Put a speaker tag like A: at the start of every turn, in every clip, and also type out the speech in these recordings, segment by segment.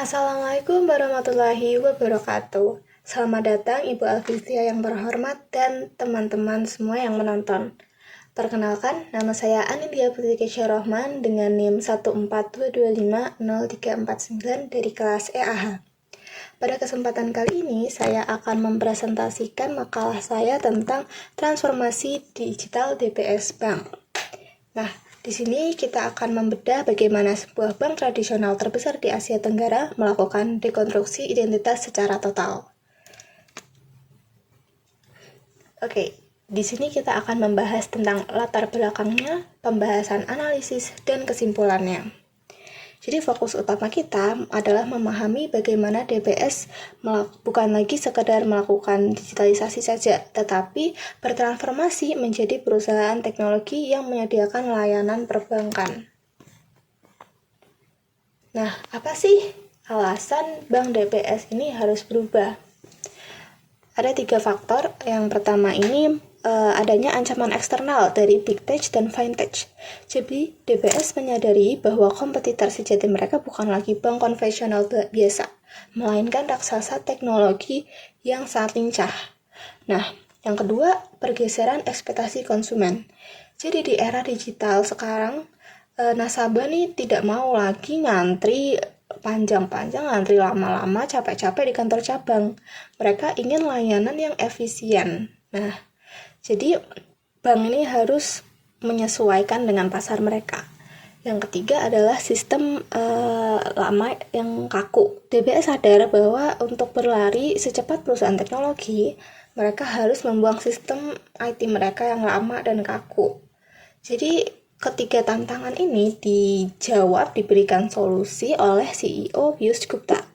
A: Assalamualaikum warahmatullahi wabarakatuh. Selamat datang Ibu Alfistia yang terhormat dan teman-teman semua yang menonton. Perkenalkan, nama saya Anidia Putri Kesyarahman dengan NIM 142250349 dari kelas EAH. Pada kesempatan kali ini, saya akan mempresentasikan makalah saya tentang transformasi digital DBS Bank. Nah, di sini kita akan membedah bagaimana sebuah bank tradisional terbesar di Asia Tenggara melakukan dekonstruksi identitas secara total. Oke, di sini kita akan membahas tentang latar belakangnya, pembahasan analisis, dan kesimpulannya. Jadi fokus utama kita adalah memahami bagaimana DBS bukan lagi sekedar melakukan digitalisasi saja, tetapi bertransformasi menjadi perusahaan teknologi yang menyediakan layanan perbankan. Nah, apa sih alasan Bank DBS ini harus berubah? Ada 3 faktor. Yang pertama ini adanya ancaman eksternal dari Big Tech dan Fintech. Jadi, DBS menyadari bahwa kompetitor sejati mereka bukan lagi bank konvensional biasa, melainkan raksasa teknologi yang sangat lincah. Nah, yang kedua, pergeseran ekspektasi konsumen. Jadi, di era digital sekarang, nasabah nih tidak mau lagi ngantri panjang-panjang, ngantri lama-lama, capek-capek di kantor cabang. Mereka ingin layanan yang efisien. Nah, jadi bank ini harus menyesuaikan dengan pasar mereka. Yang ketiga adalah sistem lama yang kaku. DBS sadar bahwa untuk berlari secepat perusahaan teknologi, mereka harus membuang sistem IT mereka yang lama dan kaku. Jadi ketiga tantangan ini diberikan solusi oleh CEO Piyush Gupta.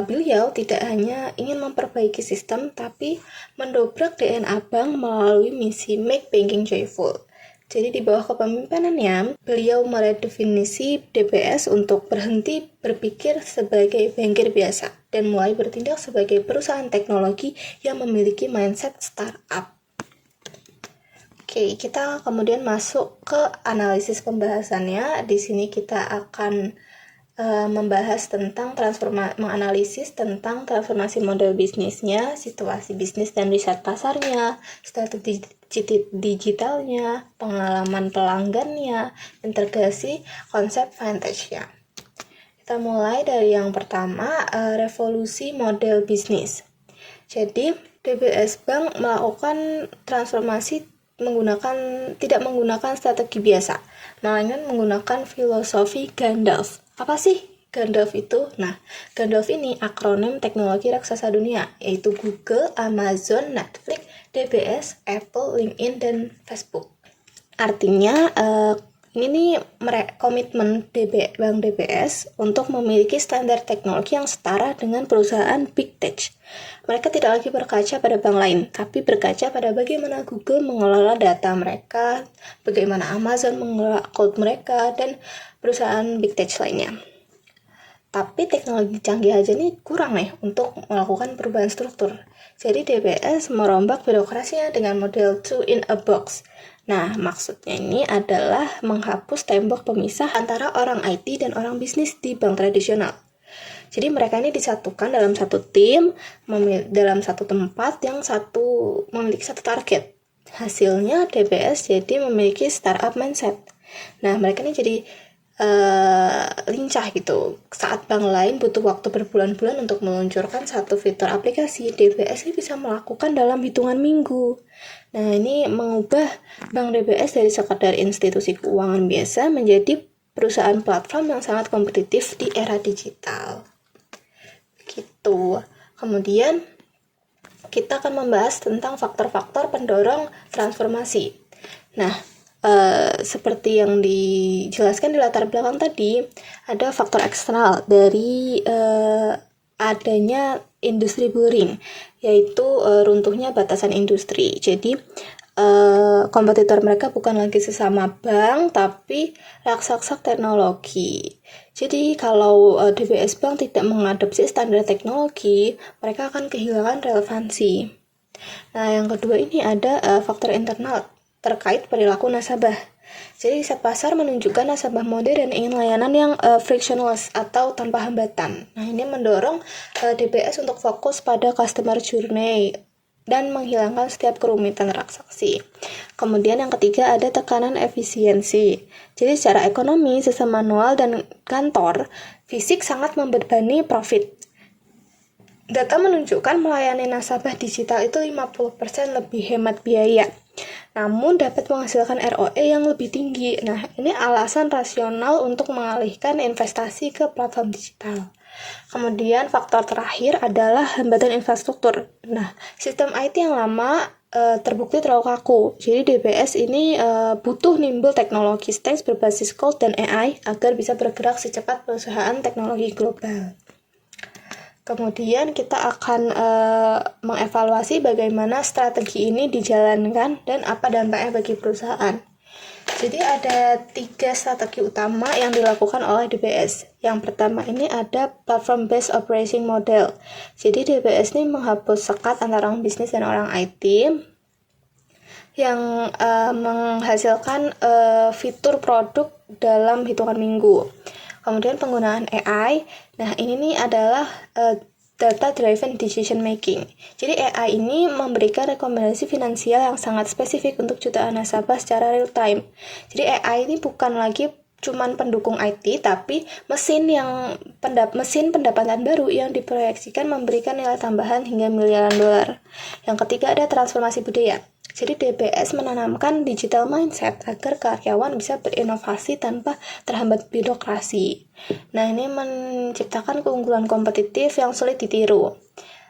A: Beliau tidak hanya ingin memperbaiki sistem, tapi mendobrak DNA bank melalui misi Make Banking Joyful. Jadi di bawah kepemimpinannya, beliau meredefinisi DBS untuk berhenti berpikir sebagai bankir biasa dan mulai bertindak sebagai perusahaan teknologi yang memiliki mindset startup. Oke, kita kemudian masuk ke analisis pembahasannya. Di sini kita akan membahas tentang menganalisis tentang transformasi model bisnisnya, situasi bisnis dan riset pasarnya, strategi digitalnya, pengalaman pelanggannya, integrasi konsep fintech-nya. Kita mulai dari yang pertama, revolusi model bisnis. Jadi, DBS Bank melakukan transformasi tidak menggunakan strategi biasa, melainkan menggunakan filosofi Gandalf. Apa sih Gandalf itu? Nah, Gandalf ini akronim teknologi raksasa dunia, yaitu Google, Amazon, Netflix, DBS, Apple, LinkedIn, dan Facebook. Artinya, ini komitmen Bank DBS untuk memiliki standar teknologi yang setara dengan perusahaan Big Tech. Mereka tidak lagi berkaca pada bank lain, tapi berkaca pada bagaimana Google mengelola data mereka, bagaimana Amazon mengelola cloud mereka, dan perusahaan Big Tech lainnya. Tapi teknologi canggih aja nih kurang nih untuk melakukan perubahan struktur. Jadi DBS merombak birokrasinya dengan model two in a box. Nah, maksudnya ini adalah menghapus tembok pemisah antara orang IT dan orang bisnis di bank tradisional. Jadi mereka ini disatukan dalam satu tim, dalam satu tempat yang memiliki satu target. Hasilnya DBS jadi memiliki startup mindset. Nah, mereka ini jadi lincah gitu. Saat bank lain butuh waktu berbulan-bulan untuk meluncurkan satu fitur aplikasi, DBS ini bisa melakukan dalam hitungan minggu. Nah, ini mengubah Bank DBS dari sekadar institusi keuangan biasa menjadi perusahaan platform yang sangat kompetitif di era digital. Gitu. Kemudian kita akan membahas tentang faktor-faktor pendorong transformasi. Nah, seperti yang dijelaskan di latar belakang tadi, ada faktor eksternal dari adanya industri boring, yaitu runtuhnya batasan industri. Jadi kompetitor mereka bukan lagi sesama bank, tapi raksasa teknologi. Jadi kalau DBS Bank tidak mengadopsi standar teknologi, mereka akan kehilangan relevansi. Nah, yang kedua ini ada faktor internal terkait perilaku nasabah. Jadi riset pasar menunjukkan nasabah modern ingin layanan yang frictionless atau tanpa hambatan. Nah, ini mendorong DBS untuk fokus pada customer journey dan menghilangkan setiap kerumitan transaksi. Kemudian yang ketiga ada tekanan efisiensi. Jadi secara ekonomi, sistem manual dan kantor fisik sangat membebani profit. Data menunjukkan melayani nasabah digital itu 50% lebih hemat biaya, namun dapat menghasilkan ROE yang lebih tinggi. Nah, ini alasan rasional untuk mengalihkan investasi ke platform digital. Kemudian faktor terakhir adalah hambatan infrastruktur. Nah, sistem IT yang lama terbukti terlalu kaku. Jadi DBS ini butuh nimble teknologi stacks berbasis cloud dan AI agar bisa bergerak secepat perusahaan teknologi global. Kemudian kita akan mengevaluasi bagaimana strategi ini dijalankan dan apa dampaknya bagi perusahaan. Jadi ada 3 strategi utama yang dilakukan oleh DBS. Yang pertama ini ada platform based operating model. Jadi DBS ini menghapus sekat antara orang bisnis dan orang IT yang menghasilkan fitur produk dalam hitungan minggu. Kemudian penggunaan AI. Nah, ini nih adalah data driven decision making. Jadi AI ini memberikan rekomendasi finansial yang sangat spesifik untuk jutaan nasabah secara real time. Jadi AI ini bukan lagi cuman pendukung IT, tapi mesin pendapatan baru yang diproyeksikan memberikan nilai tambahan hingga miliaran dolar. Yang ketiga ada transformasi budaya. Jadi DBS menanamkan digital mindset agar karyawan bisa berinovasi tanpa terhambat birokrasi. Nah, ini menciptakan keunggulan kompetitif yang sulit ditiru.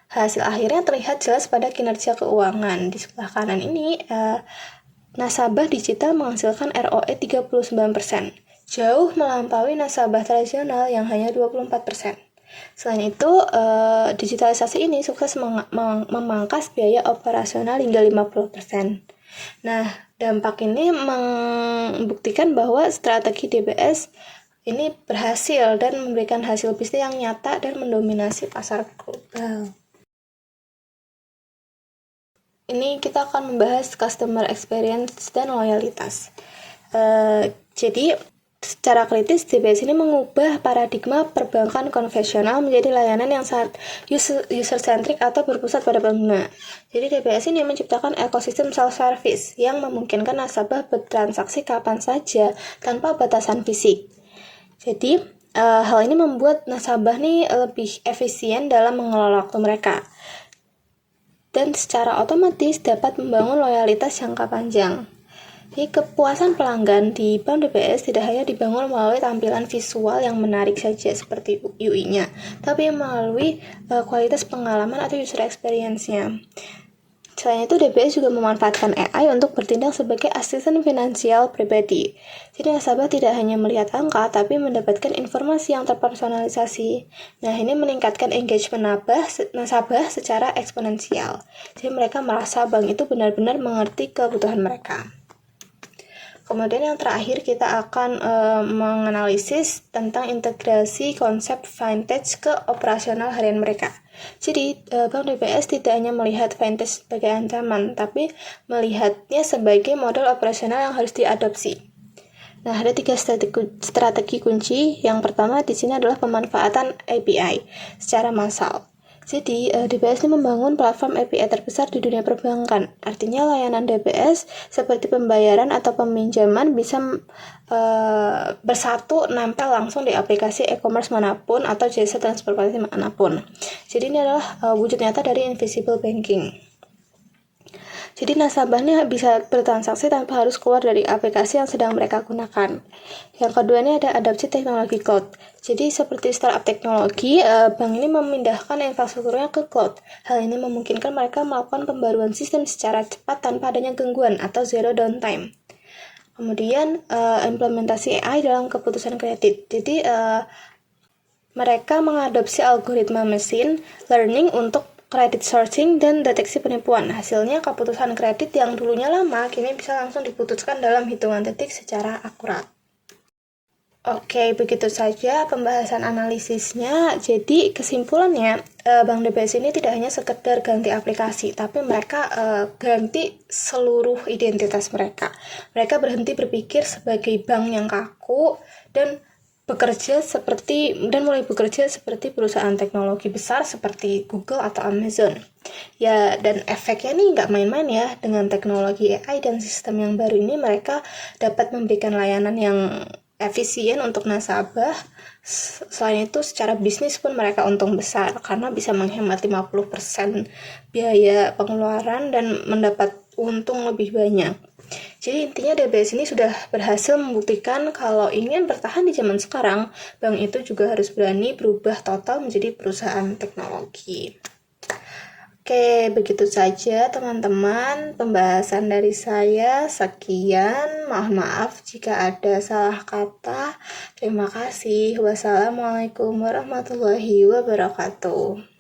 A: Hasil akhirnya terlihat jelas pada kinerja keuangan. Di sebelah kanan ini, nasabah digital menghasilkan ROE 39%, jauh melampaui nasabah tradisional yang hanya 24%. Selain itu, digitalisasi ini sukses memangkas biaya operasional hingga 50%. Nah, dampak ini membuktikan bahwa strategi DBS ini berhasil dan memberikan hasil bisnis yang nyata dan mendominasi pasar global. Ini kita akan membahas customer experience dan loyalitas. Jadi, secara kritis, DBS ini mengubah paradigma perbankan konvensional menjadi layanan yang sangat user-centric atau berpusat pada pengguna. Jadi DBS ini menciptakan ekosistem self-service yang memungkinkan nasabah bertransaksi kapan saja tanpa batasan fisik. Jadi hal ini membuat nasabah nih lebih efisien dalam mengelola waktu mereka dan secara otomatis dapat membangun loyalitas jangka panjang. Jadi kepuasan pelanggan di bank DBS tidak hanya dibangun melalui tampilan visual yang menarik saja seperti UI-nya, tapi melalui kualitas pengalaman atau user experience-nya. Selain itu, DBS juga memanfaatkan AI untuk bertindak sebagai asisten finansial pribadi. Jadi nasabah tidak hanya melihat angka, tapi mendapatkan informasi yang terpersonalisasi. Nah, ini meningkatkan engagement nasabah secara eksponensial. Jadi mereka merasa bank itu benar-benar mengerti kebutuhan mereka. Kemudian yang terakhir kita akan menganalisis tentang integrasi konsep vintage ke operasional harian mereka. Jadi Bank DBS tidak hanya melihat vintage sebagai ancaman, tapi melihatnya sebagai model operasional yang harus diadopsi. Nah, ada 3 strategi kunci. Yang pertama di sini adalah pemanfaatan API secara massal. Jadi, DBS ini membangun platform API terbesar di dunia perbankan. Artinya layanan DBS seperti pembayaran atau peminjaman bisa bersatu nempel langsung di aplikasi e-commerce manapun atau jasa transportasi manapun. Jadi ini adalah wujud nyata dari invisible banking. Jadi nasabahnya bisa bertransaksi tanpa harus keluar dari aplikasi yang sedang mereka gunakan. Yang kedua ini ada adopsi teknologi cloud. Jadi seperti startup teknologi, bank ini memindahkan infrastrukturnya ke cloud. Hal ini memungkinkan mereka melakukan pembaruan sistem secara cepat tanpa adanya gangguan atau zero downtime. Kemudian implementasi AI dalam keputusan kredit. Jadi mereka mengadopsi algoritma machine learning untuk credit sourcing dan deteksi penipuan. Hasilnya keputusan kredit yang dulunya lama kini bisa langsung diputuskan dalam hitungan detik secara akurat. Oke, begitu saja pembahasan analisisnya. Jadi kesimpulannya, Bank DBS ini tidak hanya sekedar ganti aplikasi, tapi mereka ganti seluruh identitas mereka. Mereka berhenti berpikir sebagai bank yang kaku dan mulai bekerja seperti perusahaan teknologi besar seperti Google atau Amazon. Ya, dan efeknya nih nggak main-main ya. Dengan teknologi AI dan sistem yang baru ini, mereka dapat memberikan layanan yang efisien untuk nasabah. Selain itu, secara bisnis pun mereka untung besar karena bisa menghemat 50% biaya pengeluaran dan mendapat untung lebih banyak. Jadi intinya DBS ini sudah berhasil membuktikan kalau ingin bertahan di zaman sekarang, bank itu juga harus berani berubah total menjadi perusahaan teknologi. Oke, begitu saja teman-teman pembahasan dari saya. Sekian, mohon maaf jika ada salah kata. Terima kasih. Wassalamualaikum warahmatullahi wabarakatuh.